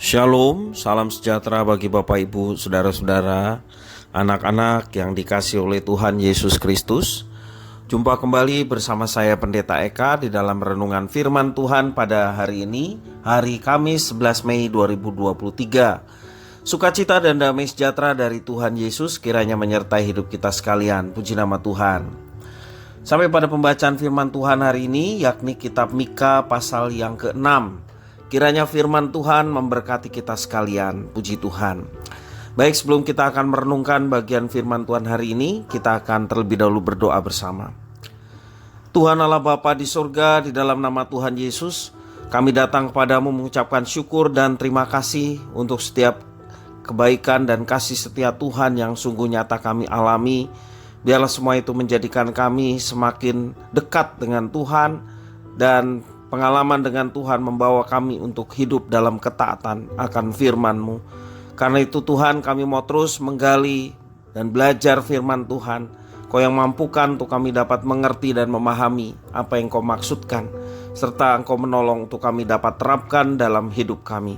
Shalom, salam sejahtera bagi Bapak Ibu, Saudara-saudara, anak-anak yang dikasihi oleh Tuhan Yesus Kristus. Jumpa kembali bersama saya Pendeta Eka di dalam renungan firman Tuhan pada hari ini, hari Kamis 11 Mei 2023. Sukacita dan damai sejahtera dari Tuhan Yesus kiranya menyertai hidup kita sekalian. Puji nama Tuhan. Sampai pada pembacaan firman Tuhan hari ini, yakni kitab Mika pasal yang ke-6. Kiranya firman Tuhan memberkati kita sekalian. Puji Tuhan. Baik, sebelum kita akan merenungkan bagian firman Tuhan hari ini, kita akan terlebih dahulu berdoa bersama. Tuhan Allah Bapa di surga, di dalam nama Tuhan Yesus, kami datang kepadamu mengucapkan syukur dan terima kasih untuk setiap kebaikan dan kasih setia Tuhan yang sungguh nyata kami alami. Biarlah semua itu menjadikan kami semakin dekat dengan Tuhan, dan pengalaman dengan Tuhan membawa kami untuk hidup dalam ketaatan akan firman-Mu. Karena itu Tuhan, kami mau terus menggali dan belajar firman Tuhan. Kau yang mampukan untuk kami dapat mengerti dan memahami apa yang Kau maksudkan, serta Engkau menolong untuk kami dapat terapkan dalam hidup kami.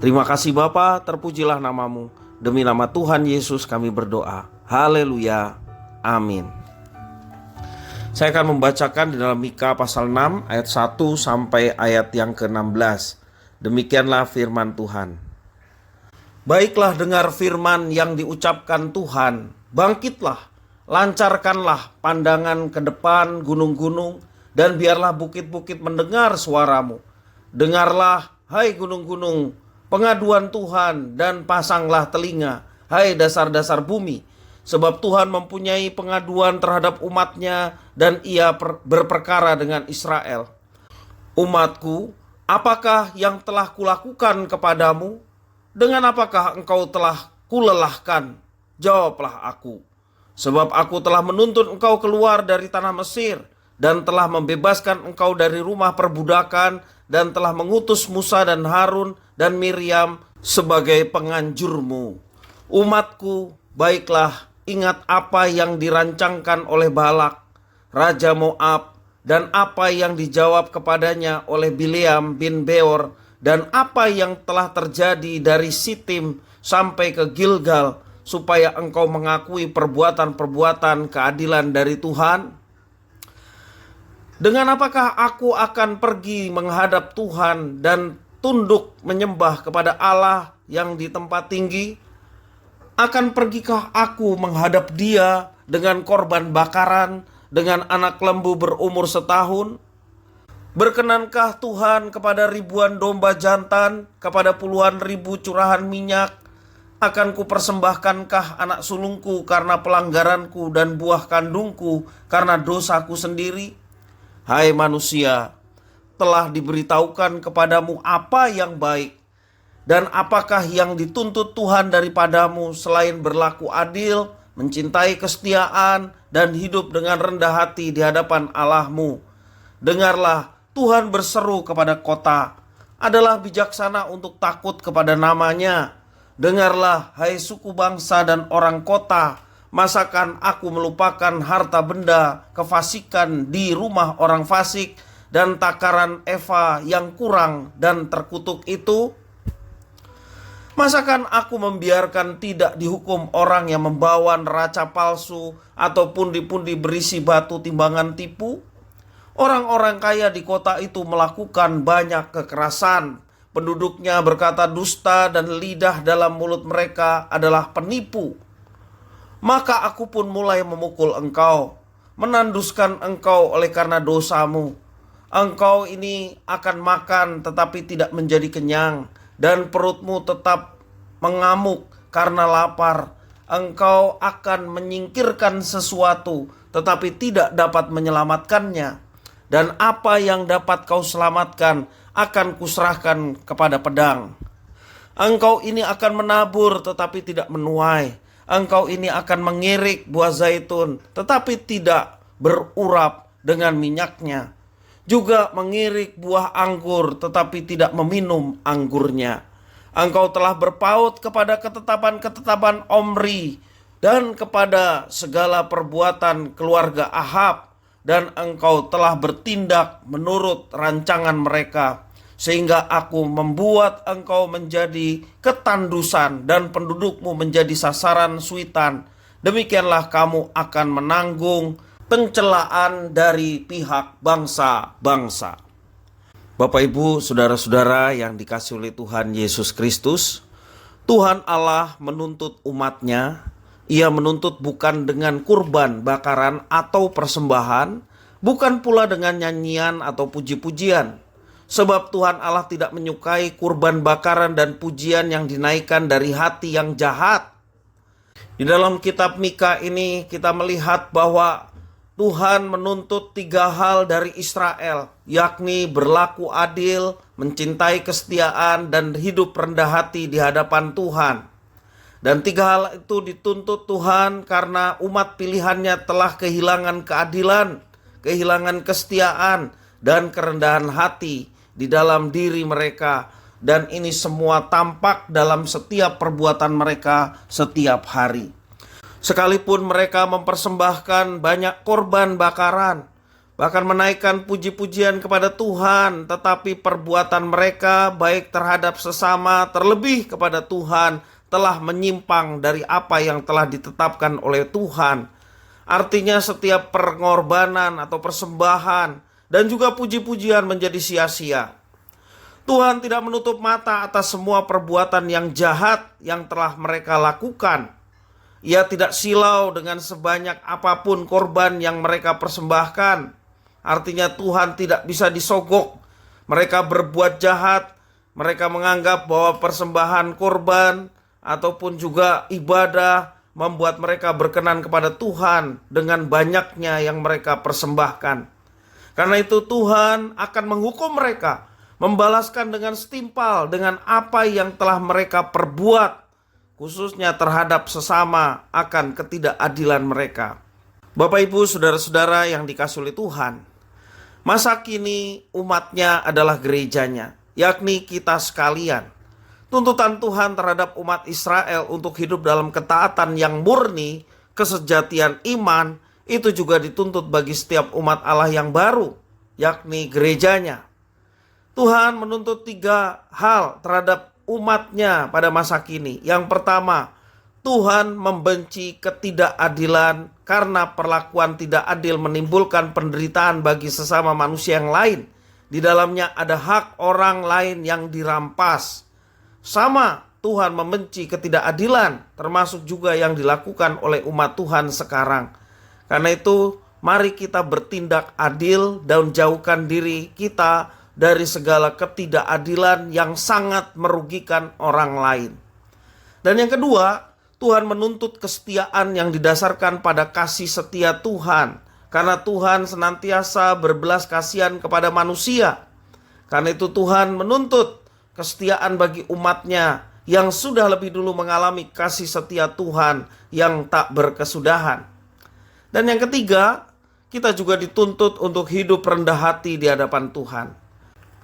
Terima kasih Bapa, terpujilah nama-Mu. Demi nama Tuhan Yesus kami berdoa. Haleluya. Amin. Saya akan membacakan di dalam Mika pasal 6 ayat 1 sampai ayat yang ke-16. Demikianlah firman Tuhan. Baiklah, dengar firman yang diucapkan Tuhan. Bangkitlah, lancarkanlah pandangan ke depan gunung-gunung, dan biarlah bukit-bukit mendengar suaramu. Dengarlah, hai gunung-gunung, pengaduan Tuhan, dan pasanglah telinga, hai dasar-dasar bumi. Sebab Tuhan mempunyai pengaduan terhadap umatnya, dan ia berperkara dengan Israel. Umatku, apakah yang telah kulakukan kepadamu? Dengan apakah engkau telah kulelahkan? Jawablah aku. Sebab aku telah menuntun engkau keluar dari tanah Mesir, dan telah membebaskan engkau dari rumah perbudakan, dan telah mengutus Musa dan Harun dan Miriam sebagai penganjurmu. Umatku, baiklah, ingat apa yang dirancangkan oleh Balak, Raja Moab, dan apa yang dijawab kepadanya oleh Bileam bin Beor, dan apa yang telah terjadi dari Sitim sampai ke Gilgal, supaya engkau mengakui perbuatan-perbuatan keadilan dari Tuhan. Dengan apakah aku akan pergi menghadap Tuhan dan tunduk menyembah kepada Allah yang di tempat tinggi? Akan pergikah aku menghadap Dia dengan korban bakaran, dengan anak lembu berumur setahun? Berkenankah Tuhan kepada ribuan domba jantan, kepada puluhan ribu curahan minyak? Akan kupersembahkankah anak sulungku karena pelanggaranku, dan buah kandungku karena dosaku sendiri? Hai manusia, telah diberitahukan kepadamu apa yang baik. Dan apakah yang dituntut Tuhan daripadamu selain berlaku adil, mencintai kesetiaan, dan hidup dengan rendah hati di hadapan Allahmu? Dengarlah, Tuhan berseru kepada kota, adalah bijaksana untuk takut kepada namanya. Dengarlah, hai suku bangsa dan orang kota, masakan aku melupakan harta benda kefasikan di rumah orang fasik, dan takaran eva yang kurang dan terkutuk itu? Masakan aku membiarkan tidak dihukum orang yang membawa neraca palsu, atau pundi-pundi berisi batu timbangan tipu? Orang-orang kaya di kota itu melakukan banyak kekerasan. Penduduknya berkata dusta, dan lidah dalam mulut mereka adalah penipu. Maka aku pun mulai memukul engkau, menanduskan engkau oleh karena dosamu. Engkau ini akan makan tetapi tidak menjadi kenyang, dan perutmu tetap mengamuk karena lapar. Engkau akan menyingkirkan sesuatu tetapi tidak dapat menyelamatkannya, dan apa yang dapat kau selamatkan akan kuserahkan kepada pedang. Engkau ini akan menabur tetapi tidak menuai. Engkau ini akan mengirik buah zaitun tetapi tidak berurap dengan minyaknya, juga mengirik buah anggur tetapi tidak meminum anggurnya. Engkau telah berpaut kepada ketetapan-ketetapan Omri, dan kepada segala perbuatan keluarga Ahab, dan engkau telah bertindak menurut rancangan mereka. sehingga aku membuat engkau menjadi ketandusan dan pendudukmu menjadi sasaran suitan. Demikianlah kamu akan menanggung pencelaan dari pihak bangsa-bangsa. Bapak, Ibu, saudara-saudara yang dikasihi oleh Tuhan Yesus Kristus, Tuhan Allah menuntut umatnya. Ia menuntut bukan dengan kurban bakaran atau persembahan, bukan pula dengan nyanyian atau puji-pujian. Sebab Tuhan Allah tidak menyukai kurban bakaran dan pujian yang dinaikkan dari hati yang jahat. Di dalam kitab Mika ini kita melihat bahwa Tuhan menuntut 3 hal dari Israel, yakni berlaku adil, mencintai kesetiaan, dan hidup rendah hati di hadapan Tuhan. Dan 3 hal itu dituntut Tuhan karena umat pilihannya telah kehilangan keadilan, kehilangan kesetiaan, dan kerendahan hati di dalam diri mereka, dan ini semua tampak dalam setiap perbuatan mereka setiap hari. Sekalipun mereka mempersembahkan banyak korban bakaran, bahkan menaikkan puji-pujian kepada Tuhan, tetapi perbuatan mereka baik terhadap sesama, terlebih kepada Tuhan, telah menyimpang dari apa yang telah ditetapkan oleh Tuhan. Artinya setiap pengorbanan atau persembahan dan juga puji-pujian menjadi sia-sia. Tuhan tidak menutup mata atas semua perbuatan yang jahat yang telah mereka lakukan. Ia tidak silau dengan sebanyak apapun korban yang mereka persembahkan. Artinya Tuhan tidak bisa disogok. Mereka berbuat jahat. Mereka menganggap bahwa persembahan korban ataupun juga ibadah membuat mereka berkenan kepada Tuhan dengan banyaknya yang mereka persembahkan. Karena itu Tuhan akan menghukum mereka, membalaskan dengan setimpal dengan apa yang telah mereka perbuat, khususnya terhadap sesama akan ketidakadilan mereka. Bapak, Ibu, saudara-saudara yang dikasihi oleh Tuhan, masa kini umatnya adalah gerejanya, yakni kita sekalian. Tuntutan Tuhan terhadap umat Israel untuk hidup dalam ketaatan yang murni, kesejatian iman, itu juga dituntut bagi setiap umat Allah yang baru, yakni gerejanya. Tuhan menuntut 3 hal terhadap umatnya pada masa kini. Yang pertama, Tuhan membenci ketidakadilan karena perlakuan tidak adil menimbulkan penderitaan bagi sesama manusia yang lain. Di dalamnya ada hak orang lain yang dirampas. Sama, Tuhan membenci ketidakadilan, termasuk juga yang dilakukan oleh umat Tuhan sekarang. Karena itu, mari kita bertindak adil dan jauhkan diri kita dari segala ketidakadilan yang sangat merugikan orang lain. Dan yang kedua, Tuhan menuntut kesetiaan yang didasarkan pada kasih setia Tuhan. Karena Tuhan senantiasa berbelas kasihan kepada manusia. Karena itu Tuhan menuntut kesetiaan bagi umatnya yang sudah lebih dulu mengalami kasih setia Tuhan yang tak berkesudahan. Dan yang ketiga, kita juga dituntut untuk hidup rendah hati di hadapan Tuhan.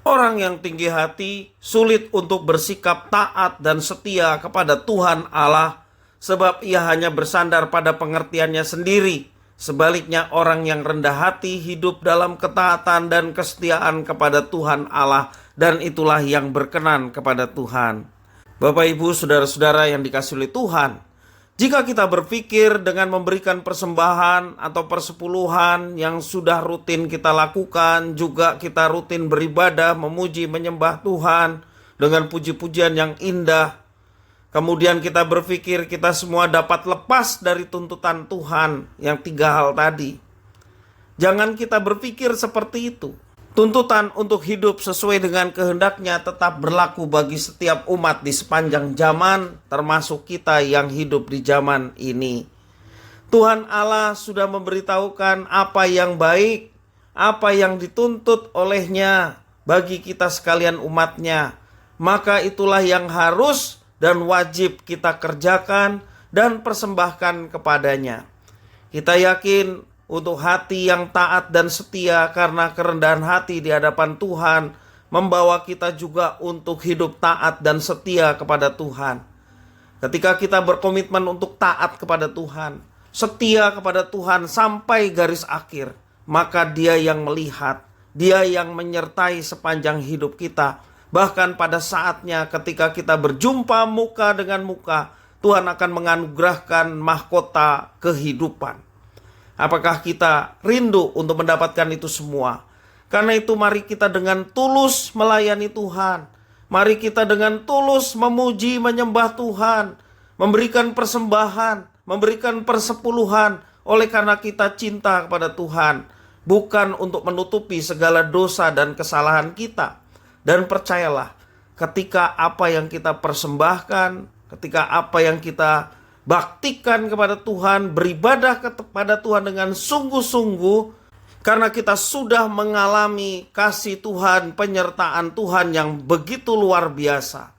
Orang yang tinggi hati sulit untuk bersikap taat dan setia kepada Tuhan Allah, sebab ia hanya bersandar pada pengertiannya sendiri. Sebaliknya orang yang rendah hati hidup dalam ketaatan dan kesetiaan kepada Tuhan Allah, dan itulah yang berkenan kepada Tuhan. Bapak, Ibu, saudara-saudara yang dikasihi oleh Tuhan, jika kita berpikir dengan memberikan persembahan atau persepuluhan yang sudah rutin kita lakukan, juga kita rutin beribadah, memuji, menyembah Tuhan dengan puji-pujian yang indah, kemudian kita berpikir kita semua dapat lepas dari tuntutan Tuhan yang 3 hal tadi. Jangan kita berpikir seperti itu. Tuntutan untuk hidup sesuai dengan kehendaknya tetap berlaku bagi setiap umat di sepanjang zaman, termasuk kita yang hidup di zaman ini. Tuhan Allah sudah memberitahukan apa yang baik, apa yang dituntut olehnya bagi kita sekalian umatnya. Maka itulah yang harus dan wajib kita kerjakan dan persembahkan kepadanya. Kita yakin untuk hati yang taat dan setia karena kerendahan hati di hadapan Tuhan membawa kita juga untuk hidup taat dan setia kepada Tuhan. Ketika kita berkomitmen untuk taat kepada Tuhan, setia kepada Tuhan sampai garis akhir, maka Dia yang melihat, Dia yang menyertai sepanjang hidup kita, Bahkan pada saatnya ketika kita berjumpa muka dengan muka, Tuhan akan menganugerahkan mahkota kehidupan. Apakah kita rindu untuk mendapatkan itu semua? Karena itu mari kita dengan tulus melayani Tuhan. Mari kita dengan tulus memuji, menyembah Tuhan, memberikan persembahan, memberikan persepuluhan, oleh karena kita cinta kepada Tuhan, bukan untuk menutupi segala dosa dan kesalahan kita. Dan percayalah, ketika apa yang kita persembahkan, ketika apa yang kita baktikan kepada Tuhan, beribadah kepada Tuhan dengan sungguh-sungguh, karena kita sudah mengalami kasih Tuhan, penyertaan Tuhan yang begitu luar biasa.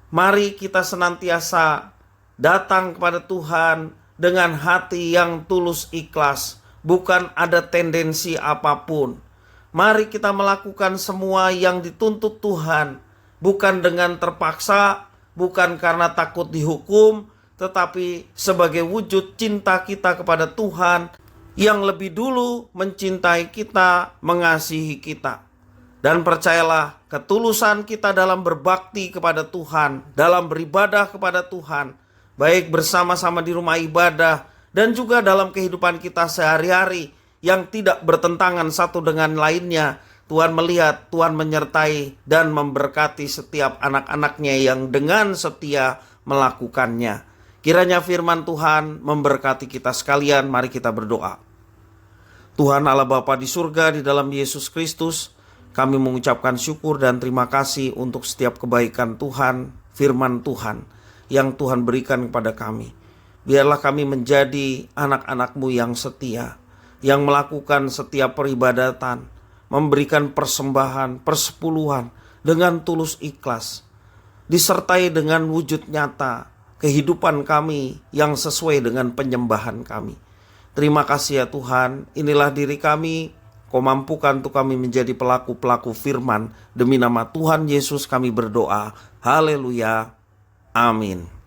Mari kita senantiasa datang kepada Tuhan dengan hati yang tulus ikhlas, bukan ada tendensi apapun. Mari kita melakukan semua yang dituntut Tuhan, bukan dengan terpaksa, bukan karena takut dihukum, tetapi sebagai wujud cinta kita kepada Tuhan yang lebih dulu mencintai kita, mengasihi kita. Dan percayalah, ketulusan kita dalam berbakti kepada Tuhan, dalam beribadah kepada Tuhan, baik bersama-sama di rumah ibadah dan juga dalam kehidupan kita sehari-hari yang tidak bertentangan satu dengan lainnya, Tuhan melihat, Tuhan menyertai dan memberkati setiap anak-anaknya yang dengan setia melakukannya. Kiranya firman Tuhan memberkati kita sekalian. Mari kita berdoa. Tuhan Allah Bapa di surga, di dalam Yesus Kristus, kami mengucapkan syukur dan terima kasih untuk setiap kebaikan Tuhan, firman Tuhan yang Tuhan berikan kepada kami. Biarlah kami menjadi anak-anak-Mu yang setia, yang melakukan setiap peribadatan, memberikan persembahan, persepuluhan dengan tulus ikhlas, disertai dengan wujud nyata kehidupan kami yang sesuai dengan penyembahan kami. Terima kasih ya Tuhan, inilah diri kami, Kau mampukan untuk kami menjadi pelaku-pelaku firman. Demi nama Tuhan Yesus kami berdoa. Haleluya. Amin.